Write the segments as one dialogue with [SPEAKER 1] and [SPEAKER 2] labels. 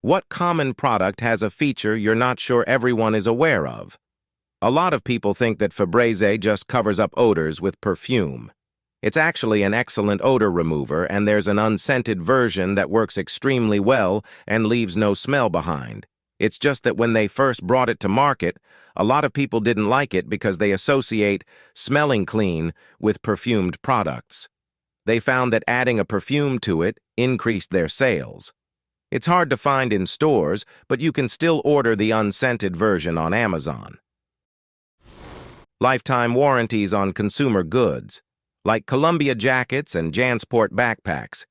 [SPEAKER 1] What common product has a feature you're not sure everyone is aware of? A lot of people think that Febreze just covers up odors with perfume. It's actually an excellent odor remover, and there's an unscented version that works extremely well and leaves no smell behind. It's just that when they first brought it to market, a lot of people didn't like it because they associate smelling clean with perfumed products. They found that adding a perfume to it increased their sales. It's hard to find in stores, but you can still order the unscented version on Amazon. Lifetime warranties on consumer goods, like Columbia jackets and JanSport backpacks.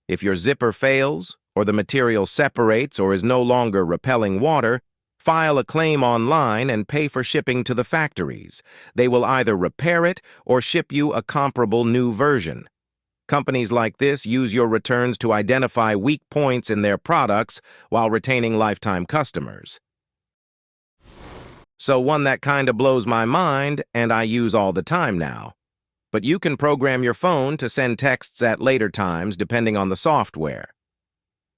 [SPEAKER 1] If your zipper fails, or the material separates or is no longer repelling water, file a claim online and pay for shipping to the factories. They will either repair it or ship you a comparable new version. Companies like this use your returns to identify weak points in their products while retaining lifetime customers. So one that kinda blows my mind and I use all the time now. But you can program your phone to send texts at later times depending on the software.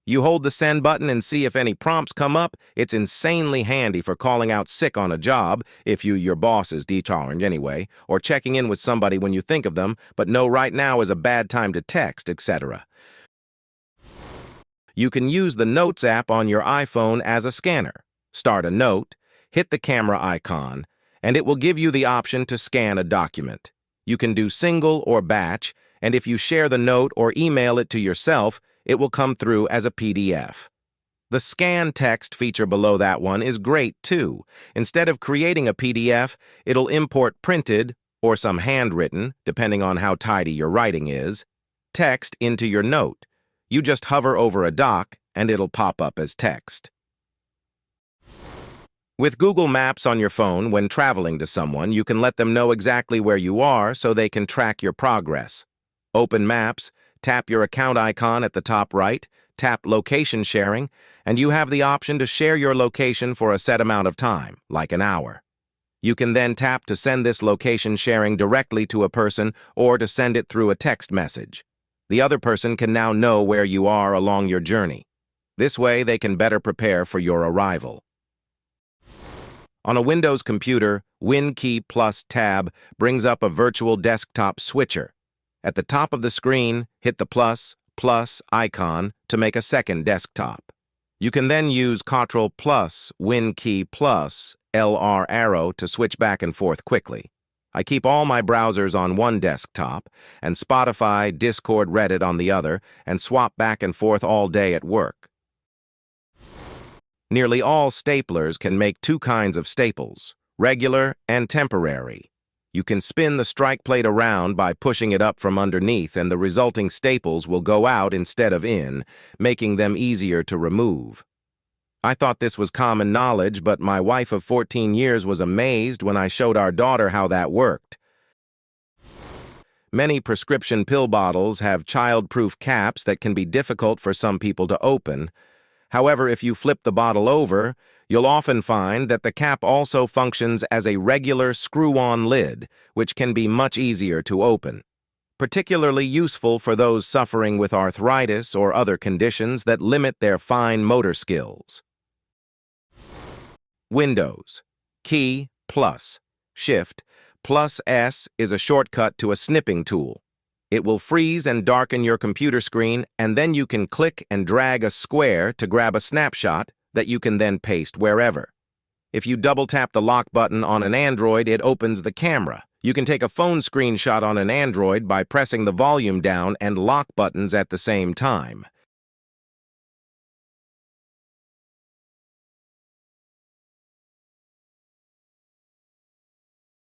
[SPEAKER 1] You hold the send button and see if any prompts come up. It's insanely handy for calling out sick on a job, if your boss is detolerant anyway, or checking in with somebody when you think of them, but know right now is a bad time to text, etc. You can use the Notes app on your iPhone as a scanner. Start a note, hit the camera icon, and it will give you the option to scan a document. You can do single or batch, and if you share the note or email it to yourself, it will come through as a PDF. The scan text feature below that one is great too. Instead of creating a PDF, it'll import printed, or some handwritten, depending on how tidy your writing is, text into your note. You just hover over a doc, and it'll pop up as text. With Google Maps on your phone, when traveling to someone, you can let them know exactly where you are so they can track your progress. Open Maps, tap your account icon at the top right, tap Location Sharing, and you have the option to share your location for a set amount of time, like an hour. You can then tap to send this location sharing directly to a person or to send it through a text message. The other person can now know where you are along your journey. This way, they can better prepare for your arrival. On a Windows computer, WinKey plus Tab brings up a virtual desktop switcher. At the top of the screen, hit the plus icon to make a second desktop. You can then use Ctrl plus WinKey plus LR arrow to switch back and forth quickly. I keep all my browsers on one desktop and Spotify, Discord, Reddit on the other, and swap back and forth all day at work. Nearly all staplers can make two kinds of staples, regular and temporary. You can spin the strike plate around by pushing it up from underneath, and the resulting staples will go out instead of in, making them easier to remove. I thought this was common knowledge, but my wife of 14 years was amazed when I showed our daughter how that worked. Many prescription pill bottles have child-proof caps that can be difficult for some people to open. However, if you flip the bottle over, you'll often find that the cap also functions as a regular screw-on lid, which can be much easier to open. Particularly useful for those suffering with arthritis or other conditions that limit their fine motor skills. Windows. Key plus Shift plus S is a shortcut to a snipping tool. It will freeze and darken your computer screen, and then you can click and drag a square to grab a snapshot that you can then paste wherever. If you double-tap the lock button on an Android, it opens the camera. You can take a phone screenshot on an Android by pressing the volume down and lock buttons at the same time.